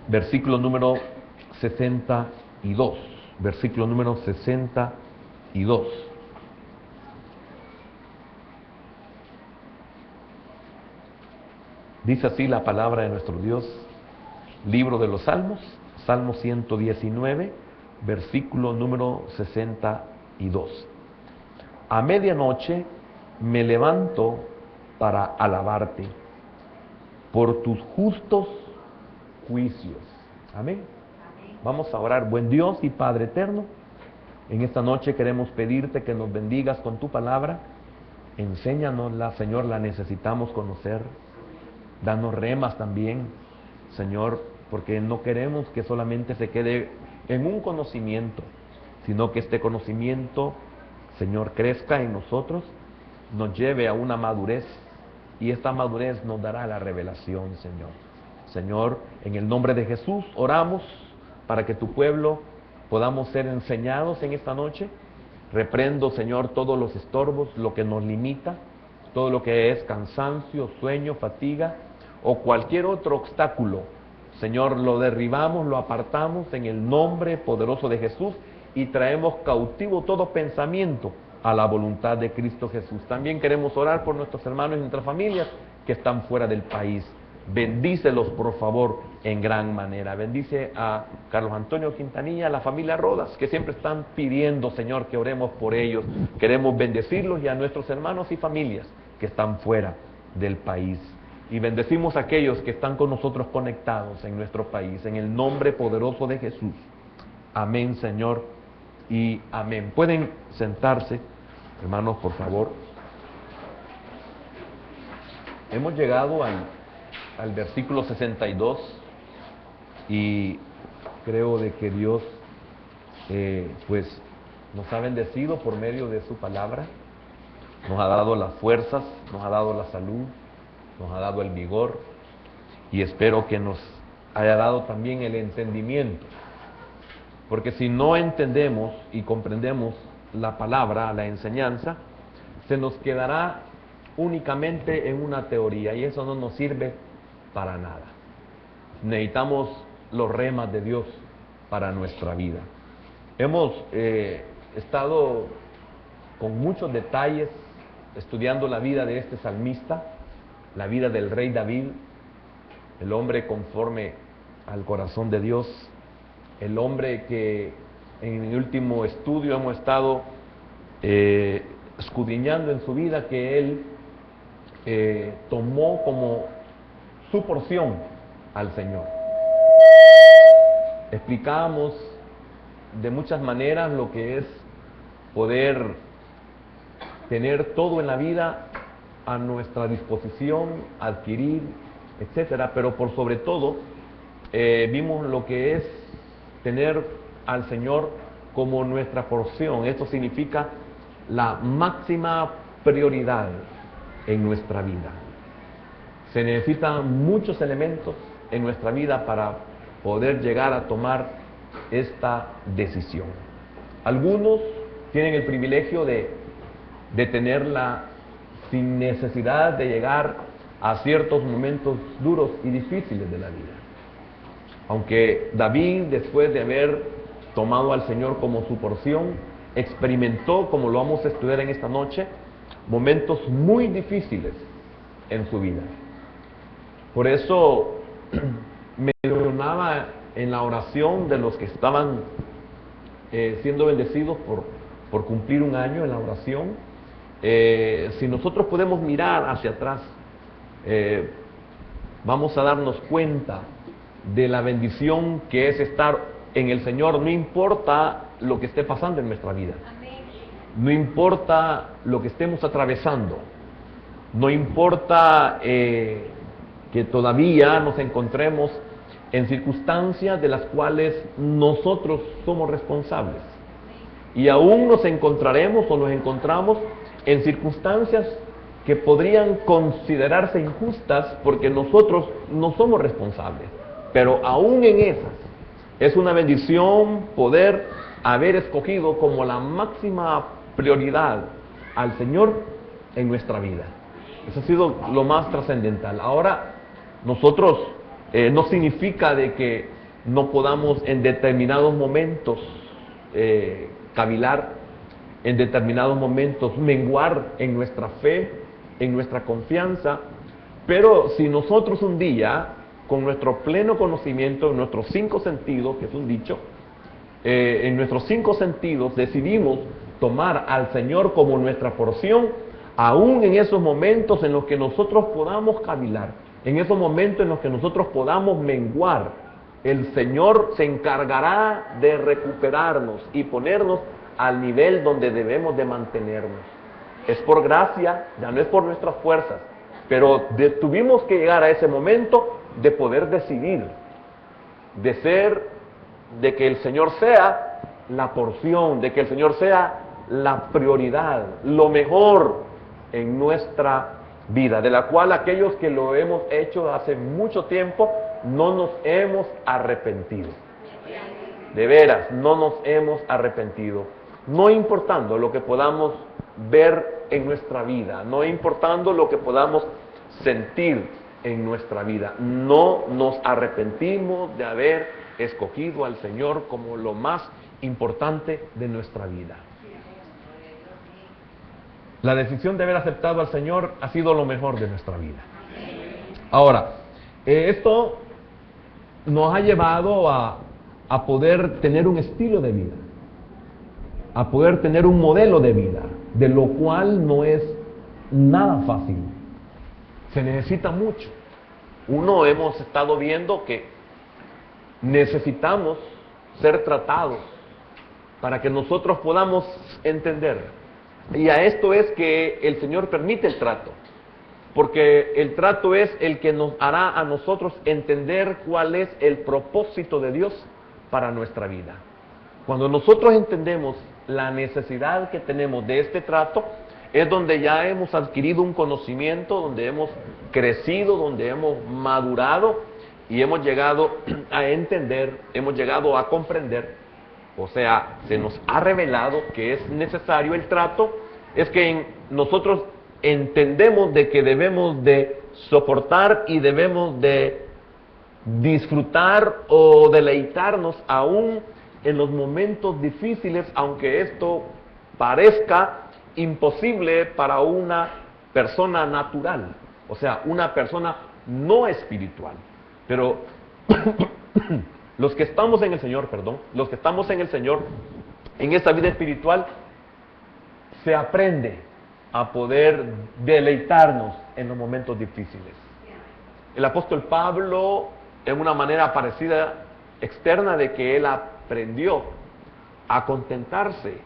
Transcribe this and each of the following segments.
versículo número 62. Versículo número 62. Dice así la palabra de nuestro Dios, libro de los Salmos, Salmo 119, versículo número 62. A medianoche me levanto para alabarte por tus justos juicios. Amén. Vamos a orar. Buen Dios y Padre eterno, en esta noche queremos pedirte que nos bendigas con tu palabra. Enséñanosla, Señor, la necesitamos conocer. Danos remas también, Señor, porque no queremos que solamente se quede en un conocimiento, sino que este conocimiento, Señor, crezca en nosotros, nos lleve a una madurez, y esta madurez nos dará la revelación, Señor. Señor, en el nombre de Jesús oramos para que tu pueblo podamos ser enseñados en esta noche. Reprendo, Señor, todos los estorbos, lo que nos limita, todo lo que es cansancio, sueño, fatiga o cualquier otro obstáculo. Señor, lo derribamos, lo apartamos en el nombre poderoso de Jesús y traemos cautivo todo pensamiento a la voluntad de Cristo Jesús. También queremos orar por nuestros hermanos y nuestras familias que están fuera del país. Bendícelos, por favor, en gran manera. Bendice a Carlos Antonio Quintanilla, a la familia Rodas, que siempre están pidiendo, Señor, que oremos por ellos. Queremos bendecirlos y a nuestros hermanos y familias que están fuera del país. Y bendecimos a aquellos que están con nosotros conectados en nuestro país, en el nombre poderoso de Jesús. Amén, Señor, y amén. Pueden sentarse, hermanos, por favor. Hemos llegado al versículo 62 y creo de que Dios pues nos ha bendecido por medio de su palabra, nos ha dado las fuerzas, nos ha dado la salud, nos ha dado el vigor, y espero que nos haya dado también el entendimiento, porque si no entendemos y comprendemos la palabra, la enseñanza, se nos quedará únicamente en una teoría, y eso no nos sirve para nada. Necesitamos los remas de Dios para nuestra vida. Hemos estado con muchos detalles estudiando la vida de este salmista, la vida del rey David, el hombre conforme al corazón de Dios, el hombre que en el último estudio hemos estado escudriñando en su vida, que él tomó como su porción al Señor. Explicábamos de muchas maneras lo que es poder tener todo en la vida a nuestra disposición, adquirir, etcétera, pero por sobre todo vimos lo que es tener al Señor como nuestra porción. Esto significa la máxima prioridad en nuestra vida. Se necesitan muchos elementos en nuestra vida para poder llegar a tomar esta decisión. Algunos tienen el privilegio de tenerla sin necesidad de llegar a ciertos momentos duros y difíciles de la vida. Aunque David, después de haber tomado al Señor como su porción, experimentó, como lo vamos a estudiar en esta noche, momentos muy difíciles en su vida. Por eso mencionaba en la oración de los que estaban siendo bendecidos por cumplir un año en la oración. Si nosotros podemos mirar hacia atrás, vamos a darnos cuenta de la bendición que es estar en el Señor, no importa lo que esté pasando en nuestra vida. No importa lo que estemos atravesando, no importa que todavía nos encontremos en circunstancias de las cuales nosotros somos responsables. Y aún nos encontraremos o nos encontramos en circunstancias que podrían considerarse injustas porque nosotros no somos responsables. Pero aún en esas, es una bendición poder haber escogido como la máxima prioridad al Señor en nuestra vida. Eso ha sido lo más trascendental. Ahora, nosotros no significa de que no podamos en determinados momentos cavilar, en determinados momentos menguar en nuestra fe, en nuestra confianza. Pero si nosotros un día, con nuestro pleno conocimiento, en nuestros 5 sentidos, que es un dicho, en nuestros 5 sentidos decidimos tomar al Señor como nuestra porción, aún en esos momentos en los que nosotros podamos cavilar, en esos momentos en los que nosotros podamos menguar, el Señor se encargará de recuperarnos y ponernos al nivel donde debemos de mantenernos. Es por gracia, ya no es por nuestras fuerzas, pero tuvimos que llegar a ese momento de poder decidir, de que el Señor sea la porción, de que el Señor sea la prioridad, lo mejor en nuestra vida, de la cual aquellos que lo hemos hecho hace mucho tiempo no nos hemos arrepentido. De veras, no nos hemos arrepentido. No importando lo que podamos ver en nuestra vida, no importando lo que podamos sentir en nuestra vida, no nos arrepentimos de haber escogido al Señor como lo más importante de nuestra vida. La decisión de haber aceptado al Señor ha sido lo mejor de nuestra vida. Ahora, esto nos ha llevado a poder tener un estilo de vida, a poder tener un modelo de vida, de lo cual no es nada fácil. Se necesita mucho. Hemos estado viendo que necesitamos ser tratados para que nosotros podamos entender. Y a esto es que el Señor permite el trato, porque el trato es el que nos hará a nosotros entender cuál es el propósito de Dios para nuestra vida. Cuando nosotros entendemos la necesidad que tenemos de este trato, es donde ya hemos adquirido un conocimiento, donde hemos crecido, donde hemos madurado y hemos llegado a entender, hemos llegado a comprender. O sea, se nos ha revelado que es necesario el trato, es que nosotros entendemos de que debemos de soportar y debemos de disfrutar o deleitarnos aún en los momentos difíciles, aunque esto parezca imposible para una persona natural, o sea, una persona no espiritual. Pero los que estamos en el Señor, los que estamos en el Señor, en esta vida espiritual, se aprende a poder deleitarnos en los momentos difíciles. El apóstol Pablo, en una manera parecida, externa, de que él aprendió a contentarse,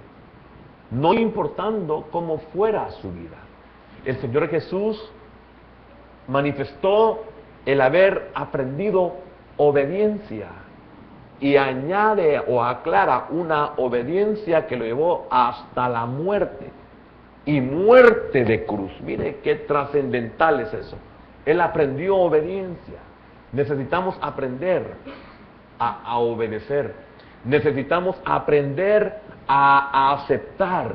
no importando cómo fuera su vida. El Señor Jesús manifestó el haber aprendido obediencia y añade o aclara una obediencia que lo llevó hasta la muerte, y muerte de cruz. Mire qué trascendental es eso. Él aprendió obediencia. Necesitamos aprender a obedecer. Necesitamos aprender a aceptar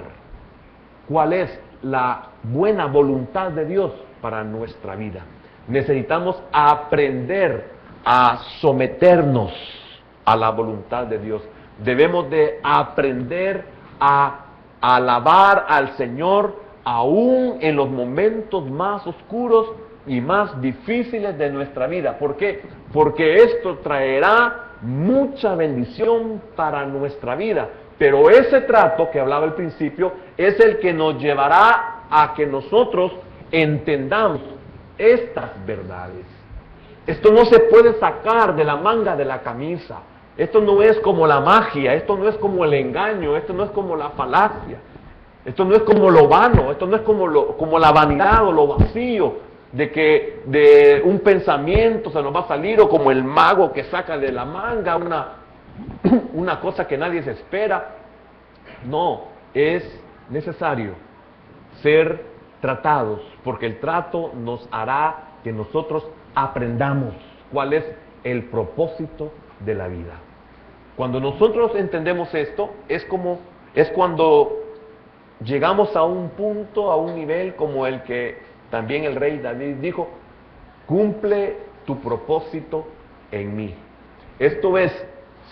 cuál es la buena voluntad de Dios para nuestra vida. Necesitamos aprender a someternos a la voluntad de Dios. Debemos de aprender a alabar al Señor aún en los momentos más oscuros y más difíciles de nuestra vida. ¿Por qué? Porque esto traerá mucha bendición para nuestra vida. Pero ese trato que hablaba al principio es el que nos llevará a que nosotros entendamos estas verdades. Esto no se puede sacar de la manga de la camisa. Esto no es como la magia, esto no es como el engaño, esto no es como la falacia, esto no es como lo vano, esto no es como la vanidad o lo vacío de que de un pensamiento se nos va a salir, o como el mago que saca de la manga una cosa que nadie se espera. No, es necesario ser tratados, porque el trato nos hará que nosotros aprendamos cuál es el propósito de la vida. Cuando nosotros entendemos esto, es cuando llegamos a un punto, a un nivel como el que también el rey David dijo: cumple tu propósito en mí. Esto es,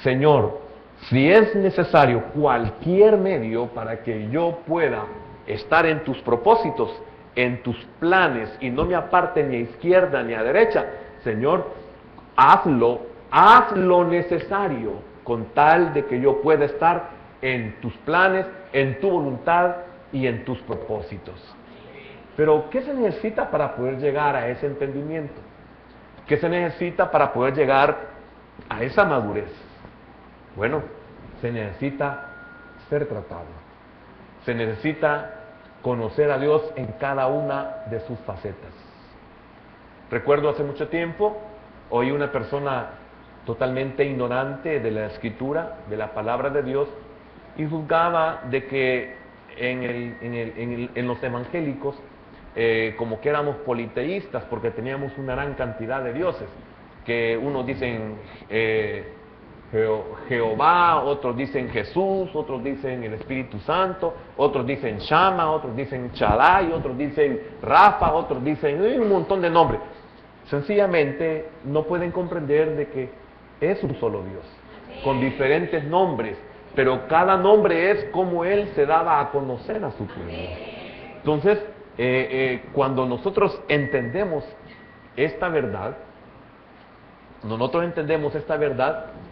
Señor, si es necesario cualquier medio para que yo pueda estar en tus propósitos, en tus planes, y no me aparte ni a izquierda ni a derecha, Señor, haz lo necesario con tal de que yo pueda estar en tus planes, en tu voluntad y en tus propósitos. Pero, ¿qué se necesita para poder llegar a ese entendimiento? ¿Qué se necesita para poder llegar a esa madurez? Bueno, se necesita ser tratado. Se necesita conocer a Dios en cada una de sus facetas. Recuerdo hace mucho tiempo, oí una persona totalmente ignorante de la Escritura, de la palabra de Dios, y juzgaba de que en los evangélicos, como que éramos politeístas, porque teníamos una gran cantidad de dioses, que unos dicen Jehová, otros dicen Jesús, otros dicen el Espíritu Santo, otros dicen Shama, otros dicen Shaddai, otros dicen Rafa, otros dicen un montón de nombres. Sencillamente no pueden comprender de que es un solo Dios, con diferentes nombres, pero cada nombre es como Él se daba a conocer a su pueblo. Entonces, cuando nosotros entendemos esta verdad,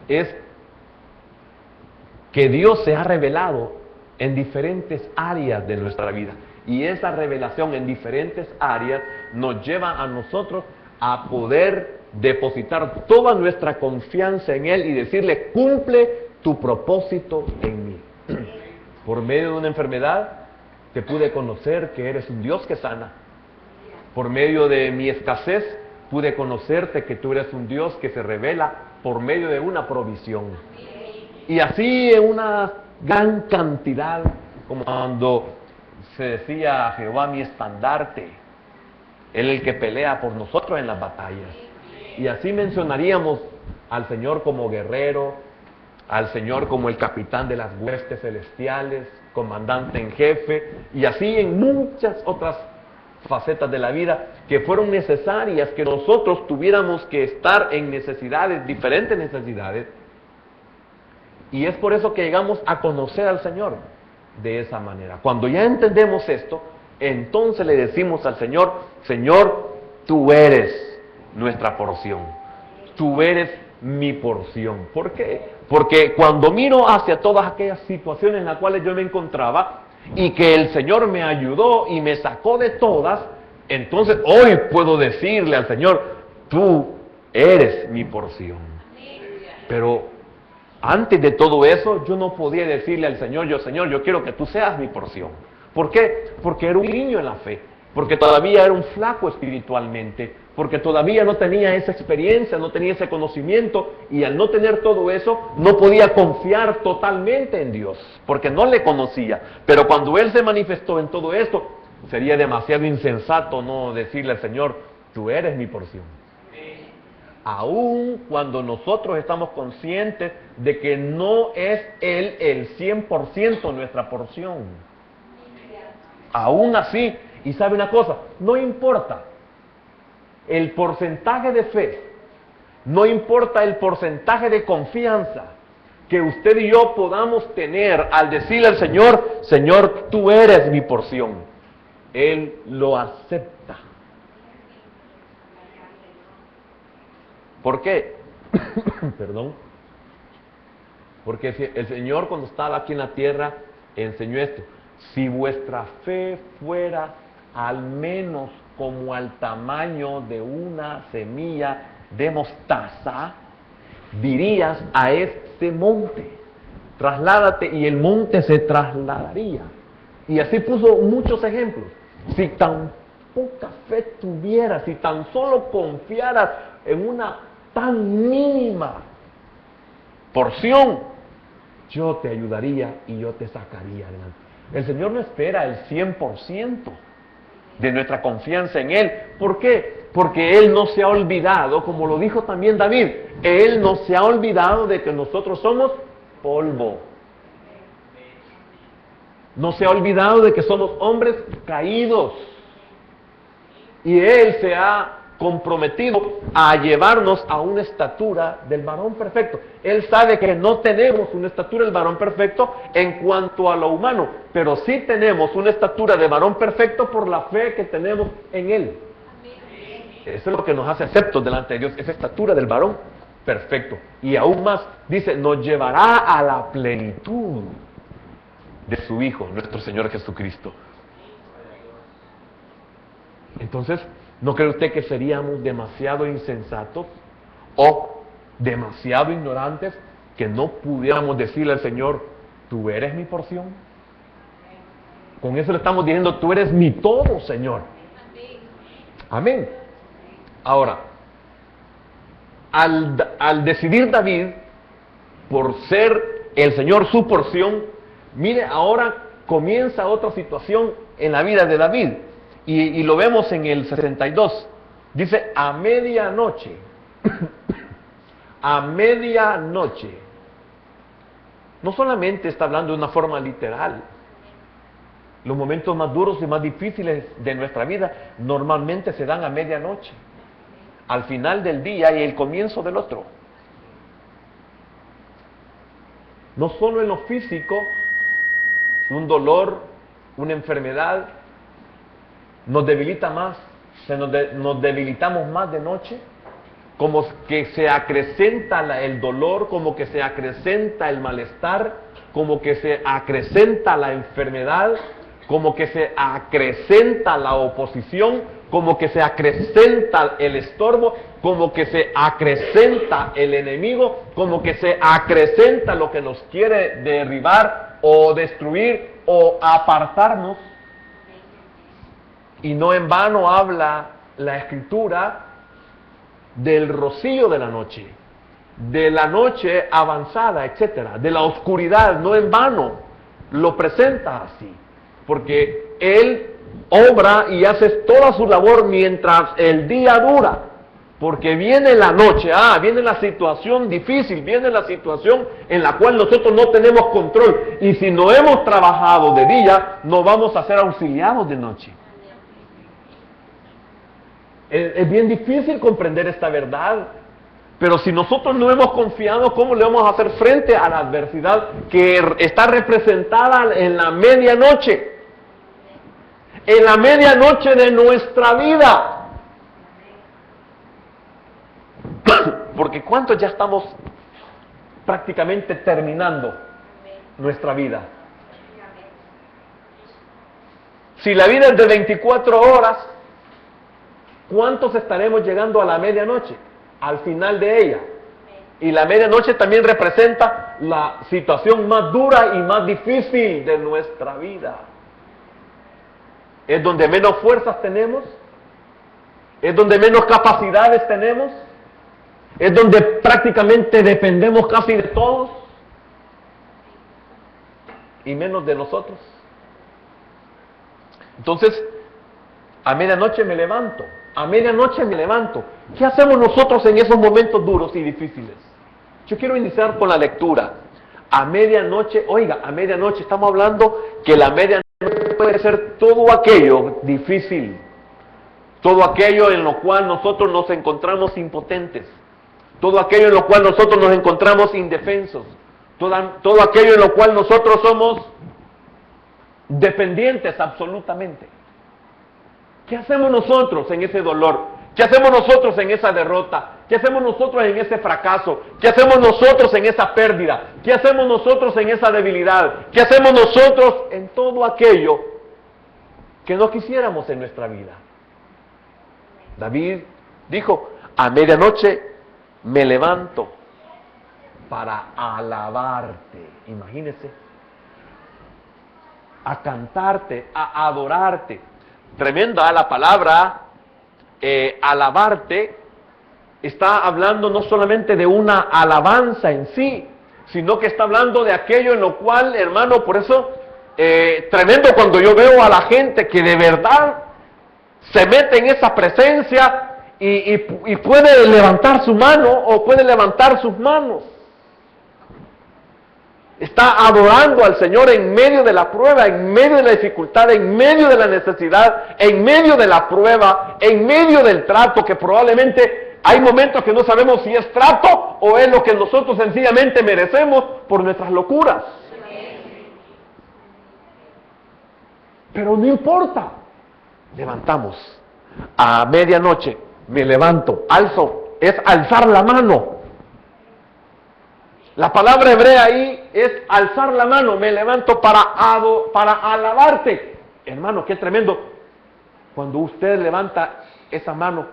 es que Dios se ha revelado en diferentes áreas de nuestra vida. Y esa revelación en diferentes áreas nos lleva a nosotros a poder depositar toda nuestra confianza en Él y decirle, cumple tu propósito en mí. Por medio de una enfermedad, te pude conocer que eres un Dios que sana. Por medio de mi escasez, pude conocerte que tú eres un Dios que se revela por medio de una provisión. Y así en una gran cantidad, como cuando se decía Jehová mi estandarte, Él el que pelea por nosotros en las batallas. Y así mencionaríamos al Señor como guerrero, al Señor como el capitán de las huestes celestiales, comandante en jefe, y así en muchas otras facetas de la vida que fueron necesarias, que nosotros tuviéramos que estar en necesidades, diferentes necesidades, y es por eso que llegamos a conocer al Señor de esa manera. Cuando ya entendemos esto, entonces le decimos al Señor, Señor, tú eres nuestra porción, tú eres mi porción. ¿Por qué? Porque cuando miro hacia todas aquellas situaciones en las cuales yo me encontraba y que el Señor me ayudó y me sacó de todas, entonces hoy puedo decirle al Señor, tú eres mi porción. Pero antes de todo eso, yo no podía decirle al Señor, Señor, yo quiero que tú seas mi porción. ¿Por qué? Porque era un niño en la fe, porque todavía era un flaco espiritualmente, porque todavía no tenía esa experiencia, no tenía ese conocimiento, y al no tener todo eso, no podía confiar totalmente en Dios, porque no le conocía. Pero cuando Él se manifestó en todo esto, sería demasiado insensato no decirle al Señor, tú eres mi porción. Aún cuando nosotros estamos conscientes de que no es Él el 100% nuestra porción. Aún así, y sabe una cosa, no importa el porcentaje de fe, no importa el porcentaje de confianza que usted y yo podamos tener al decirle al Señor, Señor, tú eres mi porción. Él lo acepta. ¿Por qué? Perdón. Porque el Señor cuando estaba aquí en la tierra enseñó esto. Si vuestra fe fuera al menos como al tamaño de una semilla de mostaza, dirías a este monte, trasládate, y el monte se trasladaría. Y así puso muchos ejemplos. Si tan poca fe tuvieras, si tan solo confiaras en una tan mínima porción, yo te ayudaría y yo te sacaría adelante. El Señor no espera el 100% de nuestra confianza en Él. ¿Por qué? Porque Él no se ha olvidado, como lo dijo también David, Él no se ha olvidado de que nosotros somos polvo. No se ha olvidado de que somos hombres caídos. Y Él se ha comprometido a llevarnos a una estatura del varón perfecto. Él sabe que no tenemos una estatura del varón perfecto en cuanto a lo humano, pero sí tenemos una estatura de varón perfecto por la fe que tenemos en Él. Eso es lo que nos hace aceptos delante de Dios, esa estatura del varón perfecto. Y aún más, dice, nos llevará a la plenitud de su Hijo, nuestro Señor Jesucristo. Entonces, ¿no cree usted que seríamos demasiado insensatos o demasiado ignorantes que no pudiéramos decirle al Señor, tú eres mi porción? Con eso le estamos diciendo, tú eres mi todo, Señor. Amén. Ahora, al decidir David por ser el Señor su porción, mire, ahora comienza otra situación en la vida de David. Y lo vemos en el 62. Dice, a medianoche. A medianoche. No solamente está hablando de una forma literal. Los momentos más duros y más difíciles de nuestra vida normalmente se dan a medianoche. Al final del día y el comienzo del otro. No solo en lo físico, un dolor, una enfermedad, nos debilita más, nos debilitamos más de noche, como que se acrecenta el dolor, como que se acrecenta el malestar, como que se acrecenta la enfermedad, como que se acrecenta la oposición, como que se acrecenta el estorbo, como que se acrecenta el enemigo, como que se acrecenta lo que nos quiere derribar o destruir o apartarnos. Y no en vano habla la Escritura del rocío de la noche avanzada, etcétera, de la oscuridad. No en vano lo presenta así, porque Él obra y hace toda su labor mientras el día dura, porque viene la noche, viene la situación difícil, viene la situación en la cual nosotros no tenemos control, y si no hemos trabajado de día, no vamos a ser auxiliados de noche. Es bien difícil comprender esta verdad, pero si nosotros no hemos confiado, ¿cómo le vamos a hacer frente a la adversidad que está representada en la medianoche? En la medianoche de nuestra vida. Porque ¿cuántos ya estamos prácticamente terminando nuestra vida? Si la vida es de 24 horas, ¿cuántos estaremos llegando a la medianoche? Al final de ella. Y la medianoche también representa la situación más dura y más difícil de nuestra vida. Es donde menos fuerzas tenemos, es donde menos capacidades tenemos, es donde prácticamente dependemos casi de todos y menos de nosotros. Entonces, a medianoche me levanto. A medianoche me levanto. ¿Qué hacemos nosotros en esos momentos duros y difíciles? Yo quiero iniciar con la lectura. A medianoche, oiga, a medianoche estamos hablando que la medianoche puede ser todo aquello difícil, todo aquello en lo cual nosotros nos encontramos impotentes, todo aquello en lo cual nosotros nos encontramos indefensos, todo aquello en lo cual nosotros somos dependientes absolutamente. ¿Qué hacemos nosotros en ese dolor? ¿Qué hacemos nosotros en esa derrota? ¿Qué hacemos nosotros en ese fracaso? ¿Qué hacemos nosotros en esa pérdida? ¿Qué hacemos nosotros en esa debilidad? ¿Qué hacemos nosotros en todo aquello que no quisiéramos en nuestra vida? David dijo, a medianoche me levanto para alabarte. Imagínese, a cantarte, a adorarte. Tremenda la palabra alabarte. Está hablando no solamente de una alabanza en sí, sino que está hablando de aquello en lo cual, hermano, por eso, tremendo cuando yo veo a la gente que de verdad se mete en esa presencia y puede levantar su mano o puede levantar sus manos. Está adorando al Señor en medio de la prueba, en medio de la dificultad, en medio de la necesidad, en medio de la prueba, en medio del trato, que probablemente hay momentos que no sabemos si es trato o es lo que nosotros sencillamente merecemos por nuestras locuras. Pero no importa. Levantamos. A medianoche me levanto, alzo, es alzar la mano. La palabra hebrea ahí es alzar la mano, me levanto para alabarte. Hermano, qué tremendo. Cuando usted levanta esa mano,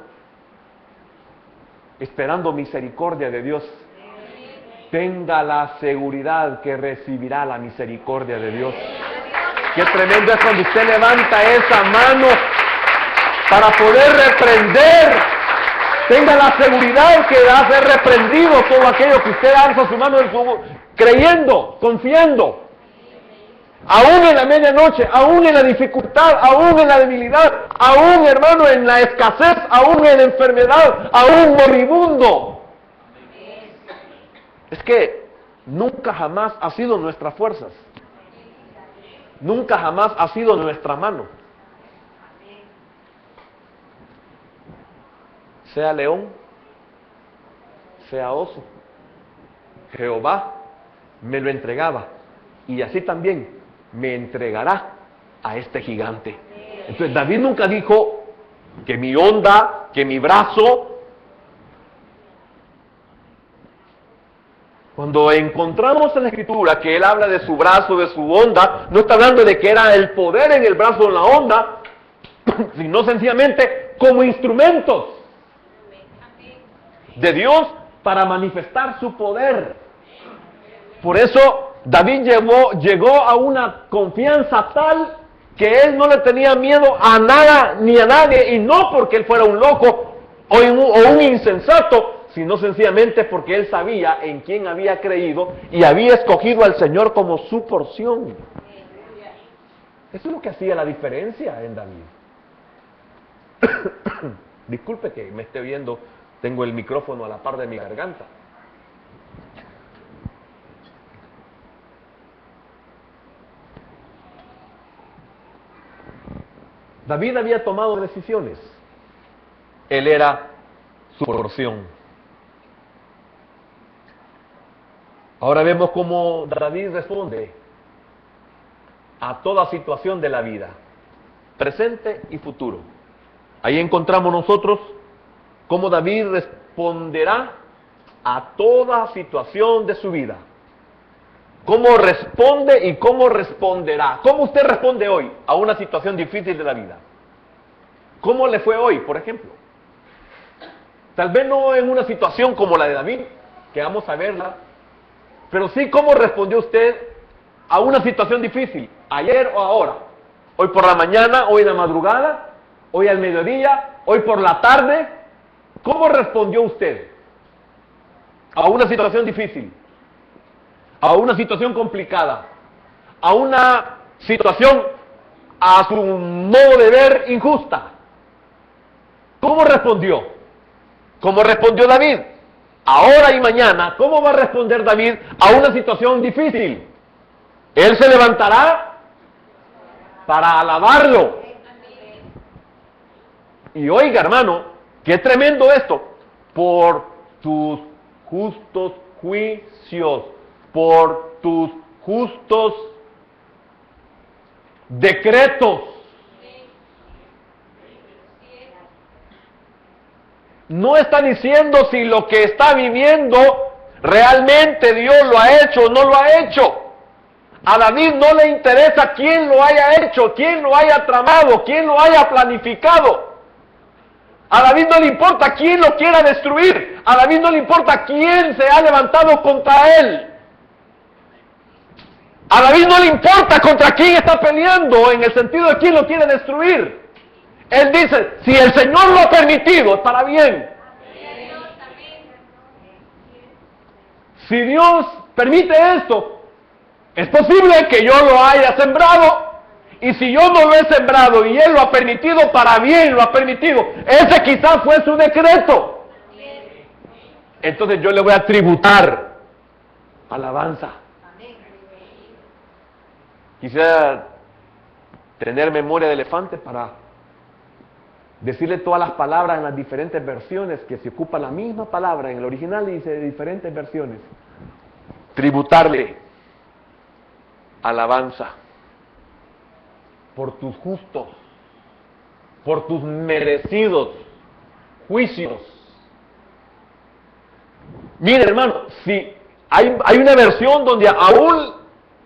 esperando misericordia de Dios, tenga la seguridad que recibirá la misericordia de Dios. Qué tremendo es cuando usted levanta esa mano para poder reprender. Tenga la seguridad que va a ser reprendido todo aquello que usted alza su mano creyendo, confiando. Aún en la medianoche, aún en la dificultad, aún en la debilidad, aún, hermano, en la escasez, aún en la enfermedad, aún moribundo. Es que nunca jamás ha sido nuestras fuerzas. Nunca jamás ha sido nuestra mano. Sea león, sea oso, Jehová me lo entregaba, y así también me entregará a este gigante. Entonces David nunca dijo que mi onda, que mi brazo. Cuando encontramos en la Escritura que él habla de su brazo, de su onda, no está hablando de que era el poder en el brazo o en la onda, sino sencillamente como instrumentos de Dios para manifestar su poder. Por eso David llegó a una confianza tal que él no le tenía miedo a nada ni a nadie, y no porque él fuera un loco o un insensato, sino sencillamente porque él sabía en quién había creído y había escogido al Señor como su porción. Eso es lo que hacía la diferencia en David. Disculpe que me esté viendo. Tengo el micrófono a la par de mi garganta. David había tomado decisiones. Él era su porción. Ahora vemos cómo David responde a toda situación de la vida, presente y futuro. Ahí encontramos nosotros cómo David responderá a toda situación de su vida. Cómo responde y cómo responderá. ¿Cómo usted responde hoy a una situación difícil de la vida? ¿Cómo le fue hoy, por ejemplo? Tal vez no en una situación como la de David, que vamos a verla, pero sí cómo respondió usted a una situación difícil, ayer o ahora. Hoy por la mañana, hoy en la madrugada, hoy al mediodía, hoy por la tarde. ¿Cómo respondió usted a una situación difícil, a una situación complicada, a una situación, a su modo de ver, injusta? ¿Cómo respondió? ¿Cómo respondió David? Ahora y mañana, ¿cómo va a responder David a una situación difícil? Él se levantará para alabarlo. Y oiga, hermano, qué tremendo esto. Por tus justos juicios, por tus justos decretos. No está diciendo si lo que está viviendo realmente Dios lo ha hecho o no lo ha hecho. A David no le interesa quién lo haya hecho, quién lo haya tramado, quién lo haya planificado. A David no le importa quién lo quiera destruir. A David no le importa quién se ha levantado contra él. A David no le importa contra quién está peleando, en el sentido de quién lo quiere destruir. Él dice, si el Señor lo ha permitido, es para bien. Si Dios permite esto, es posible que yo lo haya sembrado. Y si yo no lo he sembrado y Él lo ha permitido, para bien lo ha permitido. Ese quizás fue su decreto. Entonces yo le voy a tributar alabanza. Quisiera tener memoria de elefante para decirle todas las palabras en las diferentes versiones, que se ocupa la misma palabra en el original y dice diferentes versiones. Tributarle alabanza por tus justos, por tus merecidos juicios. Mire, hermano, si hay una versión donde aún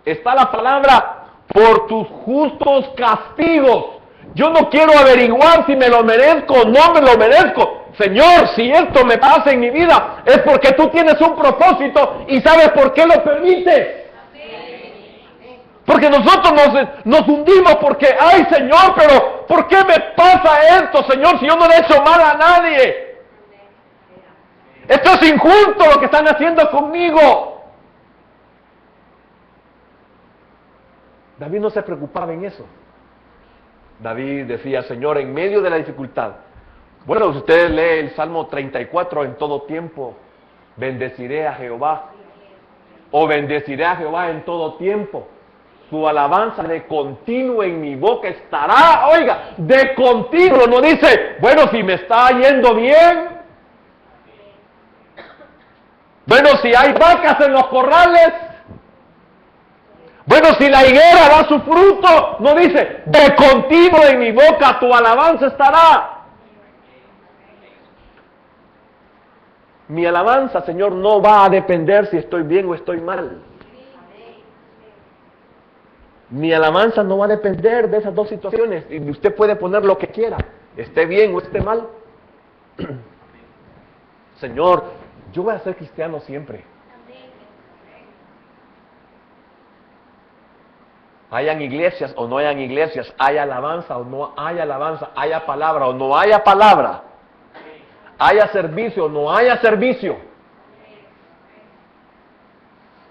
está la palabra por tus justos castigos. Yo no quiero averiguar si me lo merezco o no me lo merezco. Señor, si esto me pasa en mi vida, es porque tú tienes un propósito y sabes por qué lo permites. Porque nosotros nos hundimos porque, ay Señor, pero ¿por qué me pasa esto, Señor, si yo no le he hecho mal a nadie? Esto es injusto lo que están haciendo conmigo. David no se preocupaba en eso. David decía, Señor, en medio de la dificultad. Bueno, si usted lee el Salmo 34, en todo tiempo, bendeciré a Jehová. O bendeciré a Jehová en todo tiempo. Su alabanza de continuo en mi boca estará. Oiga, de continuo, no dice, bueno, si me está yendo bien. Bueno, si hay vacas en los corrales. Bueno, si la higuera da su fruto, no dice, de continuo en mi boca tu alabanza estará. Mi alabanza, Señor, no va a depender si estoy bien o estoy mal. Mi alabanza no va a depender de esas dos situaciones. Y usted puede poner lo que quiera, esté bien o esté mal. Señor, yo voy a ser cristiano siempre. Hayan iglesias o no hayan iglesias, haya alabanza o no haya alabanza, haya palabra o no haya palabra, haya servicio o no haya servicio.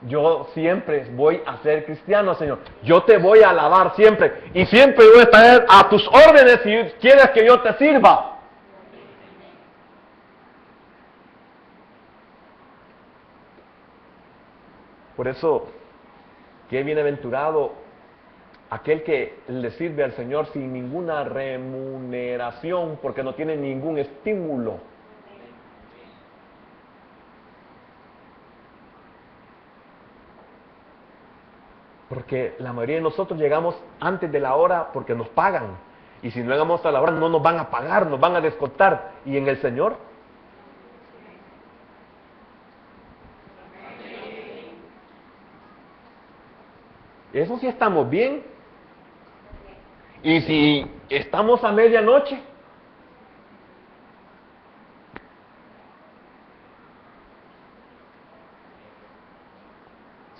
Yo siempre voy a ser cristiano, Señor. Yo te voy a alabar siempre y siempre voy a estar a tus órdenes si quieres que yo te sirva. Por eso, qué bienaventurado aquel que le sirve al Señor sin ninguna remuneración, porque no tiene ningún estímulo. Porque la mayoría de nosotros llegamos antes de la hora porque nos pagan. Y si no llegamos a la hora no nos van a pagar, nos van a descontar. ¿Y en el Señor? Eso sí estamos bien. Y si estamos a medianoche,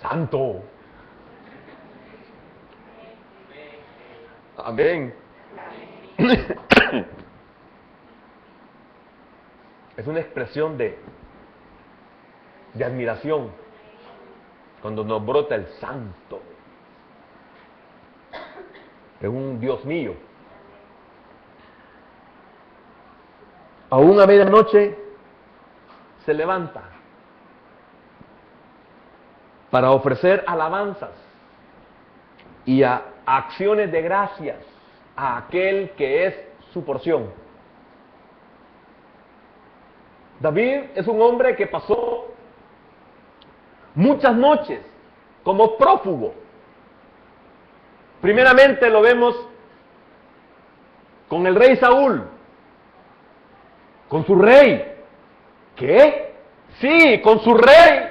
santo. Amén. Es una expresión de admiración cuando nos brota el santo. Es un Dios mío. Aún a medianoche se levanta para ofrecer alabanzas y acciones de gracias a aquel que es su porción. David es un hombre que pasó muchas noches como prófugo. Primeramente lo vemos con el rey Saúl, con su rey. ¿Qué? Sí, con su rey.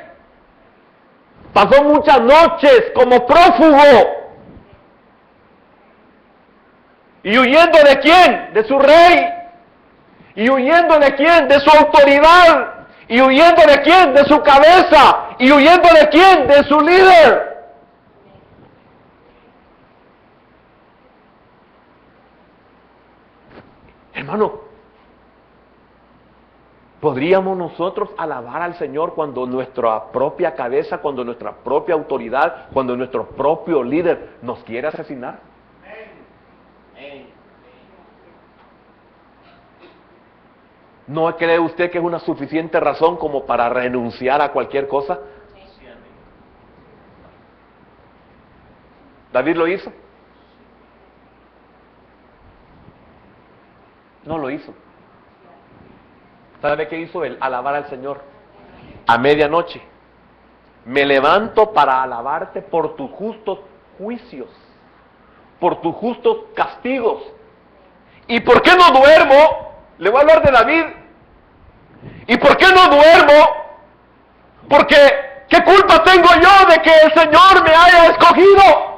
Pasó muchas noches como prófugo. ¿Y huyendo de quién? De su rey. ¿Y huyendo de quién? De su autoridad. ¿Y huyendo de quién? De su cabeza. ¿Y huyendo de quién? De su líder. Hermano, ¿podríamos nosotros alabar al Señor cuando nuestra propia cabeza, cuando nuestra propia autoridad, cuando nuestro propio líder nos quiere asesinar? ¿No cree usted que es una suficiente razón como para renunciar a cualquier cosa? ¿David lo hizo? No lo hizo. ¿Sabe qué hizo él? Alabar al Señor. A medianoche. Me levanto para alabarte por tus justos juicios, por tus justos castigos. ¿Y por qué no duermo? Le voy a hablar de David. ¿Y por qué no duermo? Porque, ¿qué culpa tengo yo de que el Señor me haya escogido?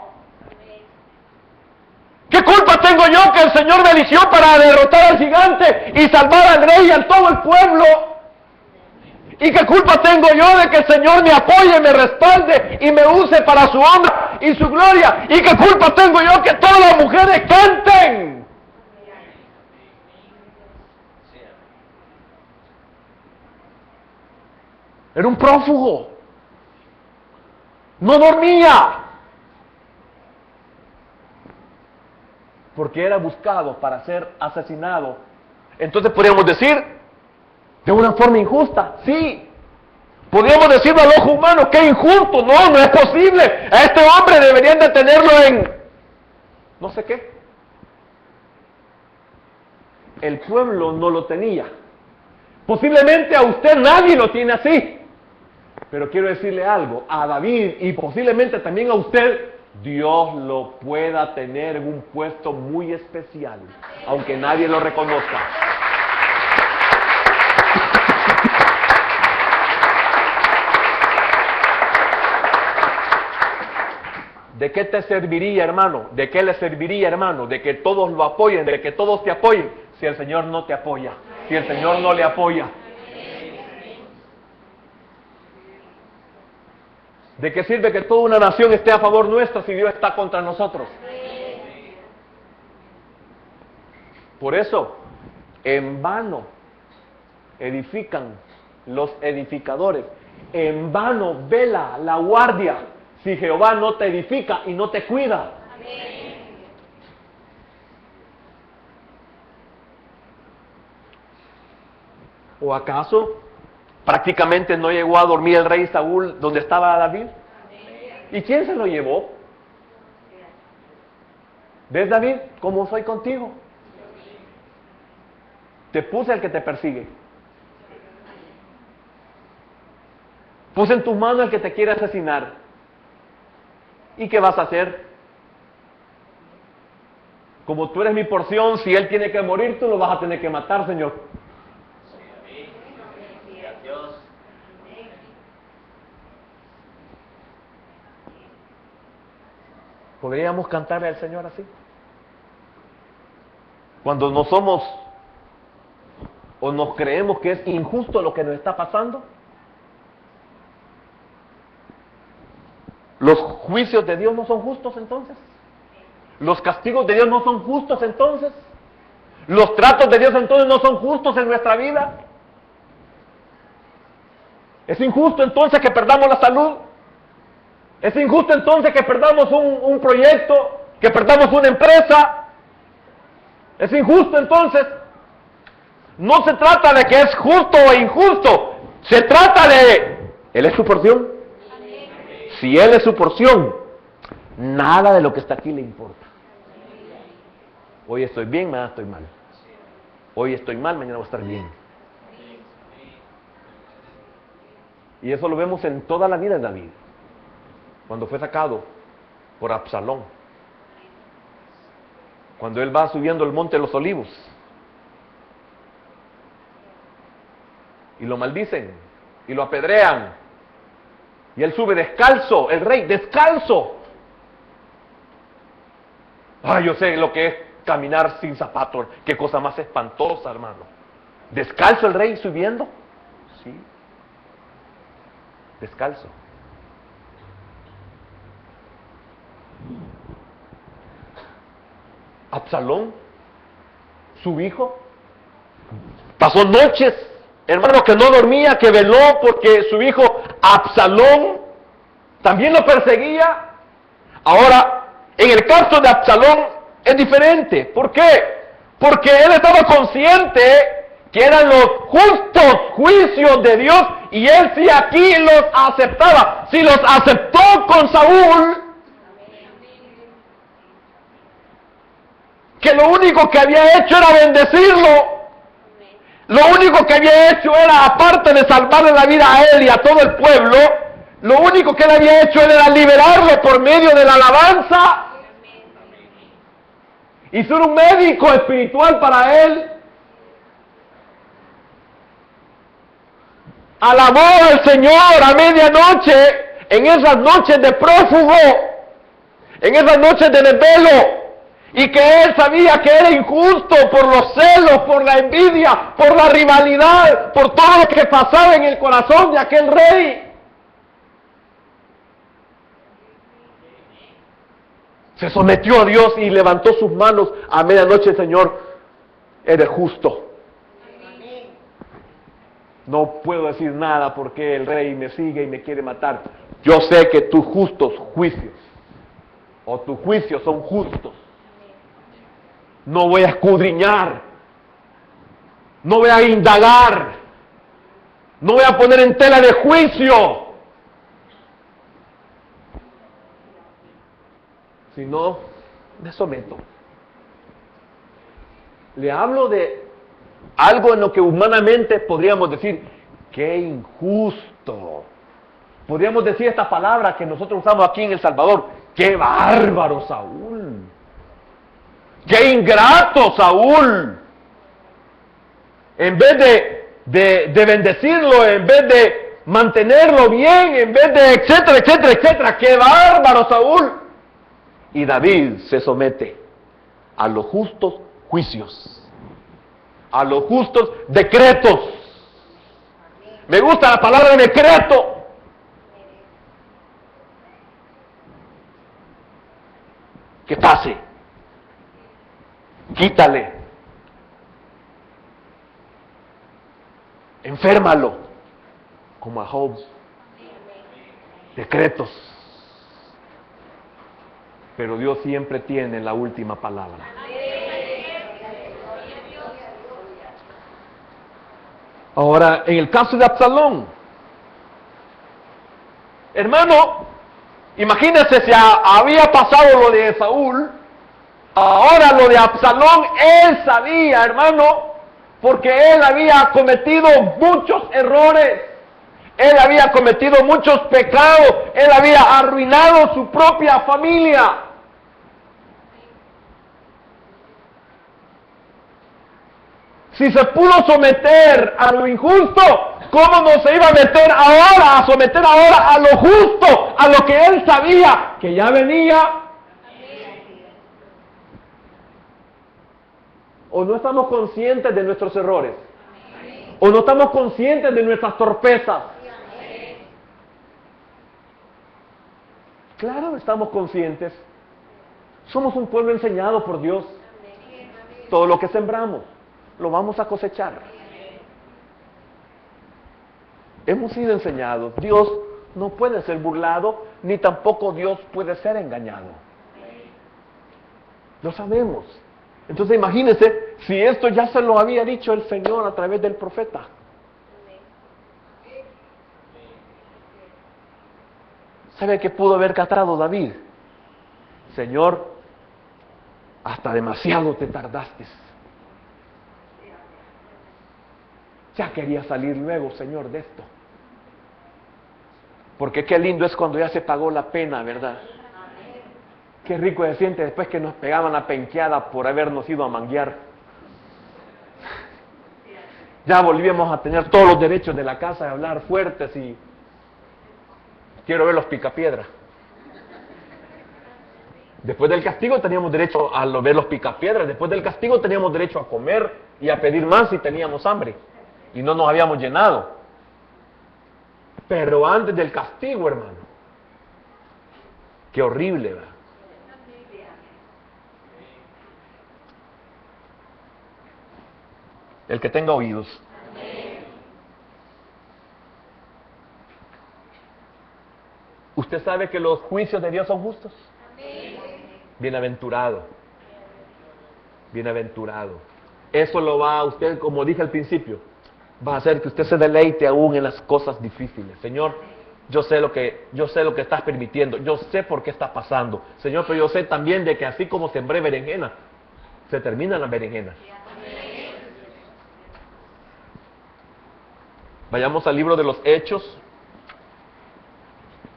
¿Qué culpa tengo yo que el Señor me eligió para derrotar al gigante y salvar al rey y a todo el pueblo? ¿Y qué culpa tengo yo de que el Señor me apoye, me respalde y me use para su honra y su gloria? ¿Y qué culpa tengo yo que todas las mujeres canten? Era un prófugo. No dormía. Porque era buscado para ser asesinado. Entonces podríamos decir, de una forma injusta, sí. Podríamos decirlo al ojo humano, que injusto. No, no es posible. A este hombre deberían de tenerlo en no sé qué. El pueblo no lo tenía. Posiblemente a usted nadie lo tiene así. Pero quiero decirle algo, a David y posiblemente también a usted, Dios lo pueda tener en un puesto muy especial, aunque nadie lo reconozca. ¿De qué te serviría, hermano? ¿De qué le serviría, hermano? De que todos lo apoyen, de que todos te apoyen, si el Señor no te apoya, si el Señor no le apoya. ¿De qué sirve que toda una nación esté a favor nuestra si Dios está contra nosotros? Por eso, en vano edifican los edificadores, en vano vela la guardia, si Jehová no te edifica y no te cuida. ¿O acaso prácticamente no llegó a dormir el rey Saúl donde estaba David? ¿Y quién se lo llevó? ¿Ves, David, cómo soy contigo? Te puse al que te persigue. Puse en tus manos al que te quiere asesinar. ¿Y qué vas a hacer? Como tú eres mi porción, si él tiene que morir, tú lo vas a tener que matar, Señor. ¿Podríamos cantarle al Señor así? Cuando no somos o nos creemos que es injusto lo que nos está pasando. ¿Los juicios de Dios no son justos entonces? ¿Los castigos de Dios no son justos entonces? ¿Los tratos de Dios entonces no son justos en nuestra vida? ¿Es injusto entonces que perdamos la salud? ¿Es injusto entonces que perdamos un proyecto? ¿Que perdamos una empresa? ¿Es injusto entonces? No se trata de que es justo o injusto. Se trata de, ¿Él es su porción? Si Él es su porción, nada de lo que está aquí le importa. Hoy estoy bien, mañana estoy mal. Hoy estoy mal, mañana voy a estar bien. Y eso lo vemos en toda la vida de David. Cuando fue sacado por Absalón. Cuando él va subiendo el monte de los olivos. Y lo maldicen. Y lo apedrean. Y él sube descalzo, el rey, descalzo. Ay, yo sé lo que es caminar sin zapatos. Qué cosa más espantosa, hermano. Descalzo el rey subiendo. Sí. Descalzo. Absalón, su hijo, pasó noches, hermano, que no dormía, que veló porque su hijo Absalón también lo perseguía. Ahora, en el caso de Absalón es diferente. ¿Por qué? Porque él estaba consciente que eran los justos juicios de Dios y él sí aquí los aceptaba. Si los aceptó con Saúl, que lo único que había hecho era bendecirlo. Lo único que había hecho era, aparte de salvarle la vida a él y a todo el pueblo, lo único que él había hecho era liberarlo por medio de la alabanza. Y ser un médico espiritual para él. Alabó al Señor a medianoche, en esas noches de prófugo, en esas noches de desvelo, y que él sabía que era injusto por los celos, por la envidia, por la rivalidad, por todo lo que pasaba en el corazón de aquel rey. Se sometió a Dios y levantó sus manos a medianoche. Señor, eres justo. No puedo decir nada porque el rey me sigue y me quiere matar. Yo sé que tus justos juicios, o tus juicios son justos. No voy a escudriñar, no voy a indagar, no voy a poner en tela de juicio, sino me someto. Le hablo de algo en lo que humanamente podríamos decir, qué injusto. Podríamos decir esta palabra que nosotros usamos aquí en El Salvador, qué bárbaro Saúl. ¡Qué ingrato Saúl! En vez de bendecirlo, en vez de mantenerlo bien, en vez de etcétera, etcétera, etcétera. ¡Qué bárbaro Saúl! Y David se somete a los justos juicios, a los justos decretos. Me gusta la palabra decreto. Que pase. Quítale, enférmalo, como a Job. Decretos. Pero Dios siempre tiene la última palabra. Ahora, en el caso de Absalón, hermano, imagínense si había pasado lo de Saúl. Ahora lo de Absalón, él sabía, hermano, porque él había cometido muchos errores, él había cometido muchos pecados, él había arruinado su propia familia. Si se pudo someter a lo injusto, ¿cómo no se iba a meter ahora, a someter ahora a lo justo, a lo que él sabía que ya venía? ¿O no estamos conscientes de nuestros errores? ¿O no estamos conscientes de nuestras torpezas? Claro, estamos conscientes. Somos un pueblo enseñado por Dios. Todo lo que sembramos, lo vamos a cosechar. Hemos sido enseñados. Dios no puede ser burlado, ni tampoco Dios puede ser engañado. Lo sabemos. Entonces imagínense si esto ya se lo había dicho el Señor a través del profeta. ¿Sabe qué pudo haber catado David? Señor, hasta demasiado te tardaste. Ya quería salir luego, Señor, de esto. Porque qué lindo es cuando ya se pagó la pena, ¿verdad? Qué rico se siente después que nos pegaban la penqueada por habernos ido a manguear. Ya volvíamos a tener todos los derechos de la casa de hablar fuertes y quiero ver los picapiedras. Después del castigo teníamos derecho a ver los picapiedras. Después del castigo teníamos derecho a comer y a pedir más si teníamos hambre y no nos habíamos llenado. Pero antes del castigo, hermano, qué horrible, ¿verdad? El que tenga oídos. ¿Usted sabe que los juicios de Dios son justos? Bienaventurado. Bienaventurado. Eso lo va a usted, como dije al principio, va a hacer que usted se deleite aún en las cosas difíciles. Señor, yo sé lo que estás permitiendo, yo sé por qué está pasando. Señor, pero yo sé también de que así como sembré berenjena, Se terminan las berenjenas. Vayamos al libro de los Hechos.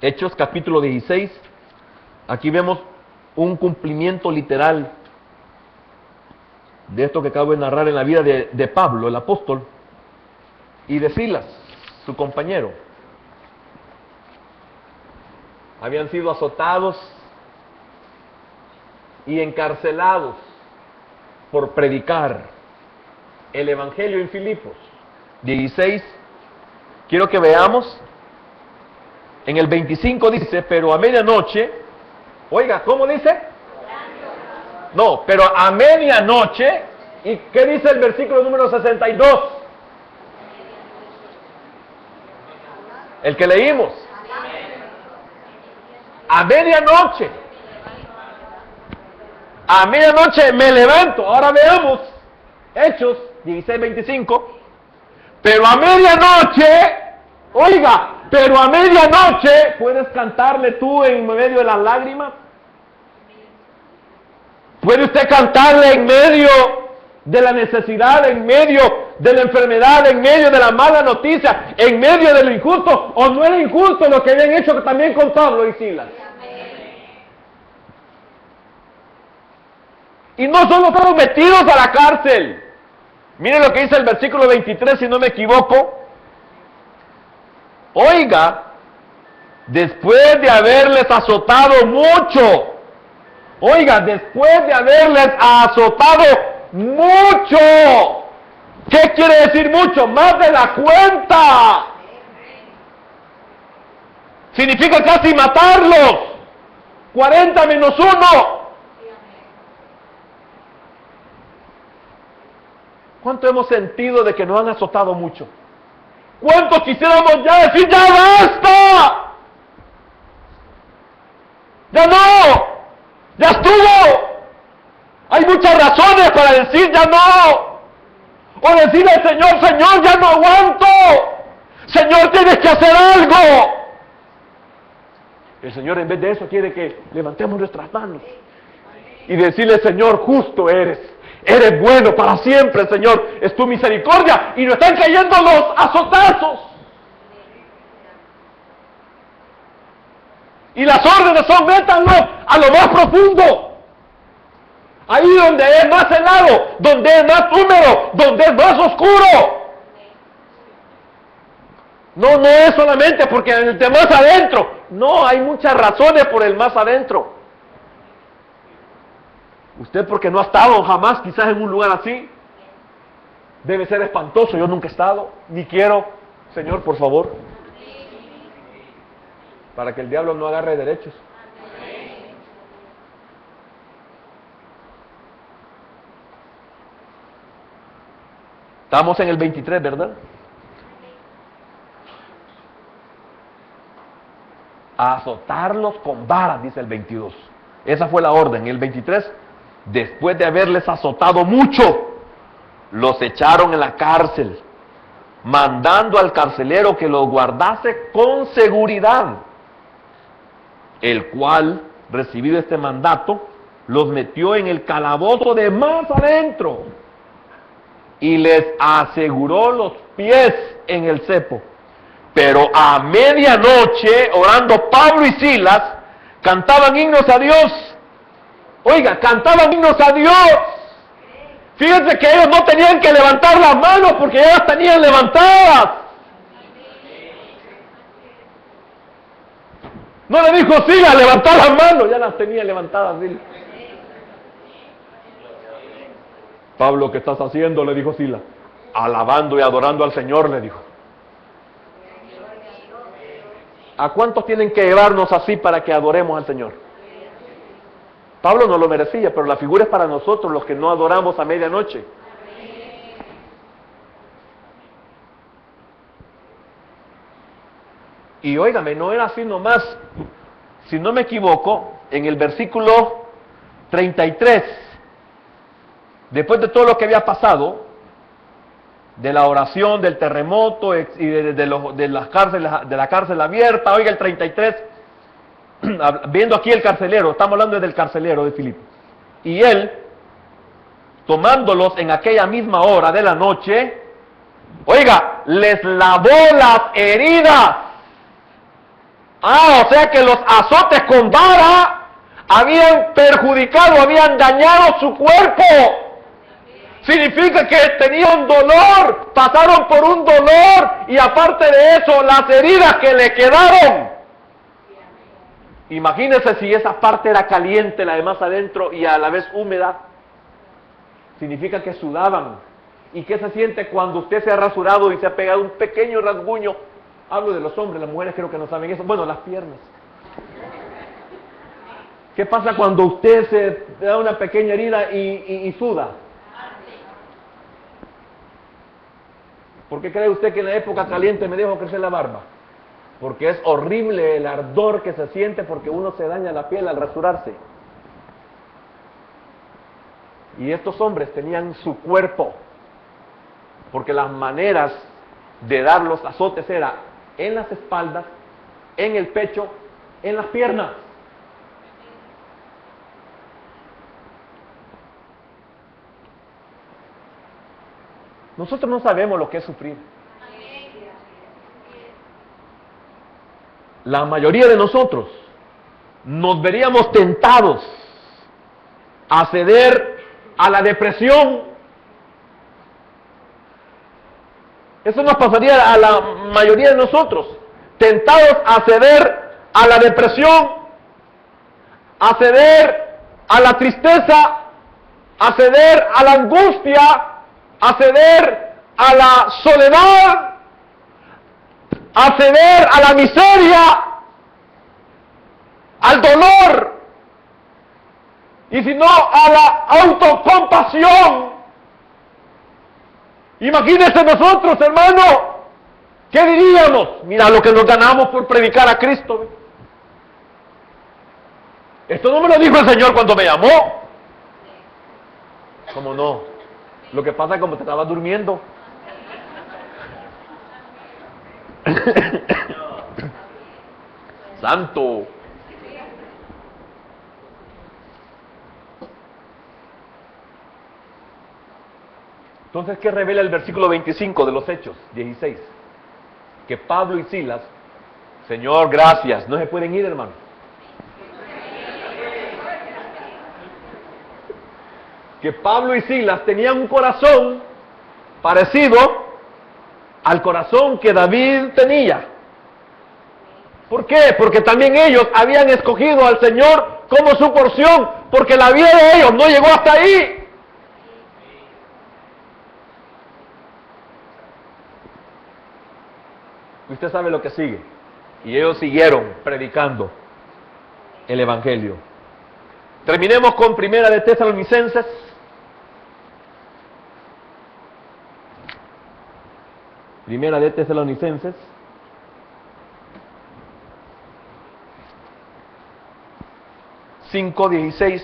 Hechos capítulo 16. Aquí vemos un cumplimiento literal de esto que acabo de narrar en la vida de Pablo, el apóstol, y de Silas, su compañero. Habían sido azotados y encarcelados por predicar el evangelio en Filipos. 16. Quiero que veamos. En el 25 dice, pero a medianoche, oiga, ¿cómo dice? No, pero a medianoche, ¿y qué dice el versículo número 62? El que leímos. A medianoche. A medianoche me levanto. Ahora veamos. Hechos 16:25. Pero a medianoche, oiga, pero a medianoche, ¿puedes cantarle tú en medio de las lágrimas? ¿Puede usted cantarle en medio de la necesidad, en medio de la enfermedad, en medio de la mala noticia, en medio de lo injusto? ¿O no era injusto lo que habían hecho también con Pablo y Silas? Y no solo fueron metidos a la cárcel. Miren lo que dice el versículo 23, si no me equivoco. Oiga, después de haberles azotado mucho, oiga, después de haberles azotado mucho, ¿qué quiere decir mucho? Más de la cuenta. Significa casi matarlos. 40 menos 1. ¿Cuánto hemos sentido de que nos han azotado mucho? ¿Cuántos quisiéramos ya decir, ya basta? Ya no, ya estuvo. Hay muchas razones para decir ya no. O decirle al Señor, Señor, ya no aguanto. Señor, tienes que hacer algo. El Señor en vez de eso quiere que levantemos nuestras manos y decirle, Señor, justo eres. Eres bueno para siempre, Señor. Es tu misericordia. Y nos están cayendo los azotazos. Y las órdenes son, métanlo a lo más profundo. Ahí donde es más helado, donde es más húmedo, donde es más oscuro. No es solamente porque en el de más adentro. No, hay muchas razones por el más adentro. Usted porque no ha estado jamás quizás en un lugar así. Debe ser espantoso. Yo nunca he estado, ni quiero. Señor, por favor. Para que el diablo no agarre derechos. Estamos en el 23, ¿verdad? A azotarlos con varas, dice el 22. Esa fue la orden. El 23, después de haberles azotado mucho, los echaron en la cárcel, mandando al carcelero que los guardase con seguridad, el cual, recibido este mandato, los metió en el calabozo de más adentro y les aseguró los pies en el cepo. Pero a medianoche, orando Pablo y Silas, cantaban himnos a Dios. Oiga, cantaban himnos a Dios. Fíjense que ellos no tenían que levantar las manos porque ya las tenían levantadas. No le dijo Silas, levantar las manos, ya las tenía levantadas. Dile. Pablo, ¿qué estás haciendo? Le dijo Silas. Alabando y adorando al Señor, le dijo. ¿A cuántos tienen que llevarnos así para que adoremos al Señor? Pablo no lo merecía, pero la figura es para nosotros, los que no adoramos a medianoche. Y óigame, no era así nomás. Si no me equivoco, en el versículo 33, después de todo lo que había pasado, de la oración, del terremoto y de la cárcel abierta, oiga el 33, viendo aquí el carcelero, estamos hablando del carcelero de Filipos, y él tomándolos en aquella misma hora de la noche, oiga, les lavó las heridas. O sea que los azotes con vara habían perjudicado, habían dañado su cuerpo. Significa que tenían dolor, pasaron por un dolor, y aparte de eso, las heridas que le quedaron. Imagínense si esa parte era caliente, la de más adentro, y a la vez húmeda. Significa que sudaban. ¿Y qué se siente cuando usted se ha rasurado y se ha pegado un pequeño rasguño? Hablo de los hombres, las mujeres creo que no saben eso. Bueno, las piernas. ¿Qué pasa cuando usted se da una pequeña herida y suda? ¿Por qué cree usted que en la época caliente me dejo crecer la barba? Porque es horrible el ardor que se siente porque uno se daña la piel al rasurarse. Y estos hombres tenían su cuerpo, porque las maneras de dar los azotes era en las espaldas, en el pecho, en las piernas. Nosotros no sabemos lo que es sufrir. La mayoría de nosotros nos veríamos tentados a ceder a la depresión. Eso nos pasaría a la mayoría de nosotros, tentados a ceder a la depresión, a ceder a la tristeza, a ceder a la angustia, a ceder a la soledad, a ceder a la miseria, al dolor, y si no, a la autocompasión. Imagínense nosotros, hermano, ¿qué diríamos? Mira lo que nos ganamos por predicar a Cristo. Esto no me lo dijo el Señor cuando me llamó. ¿Cómo no? Lo que pasa es como te estabas durmiendo. Santo. Entonces, ¿qué revela el versículo 25 de los Hechos 16? Que Pablo y Silas, Señor, gracias, no se pueden ir, hermano. Que Pablo y Silas tenían un corazón parecido al corazón que David tenía. ¿Por qué? Porque también ellos habían escogido al Señor como su porción, porque la vida de ellos no llegó hasta ahí. Usted sabe lo que sigue. Y ellos siguieron predicando el Evangelio. Terminemos con Primera de Tesalonicenses. Primera de Tesalonicenses. (5:16)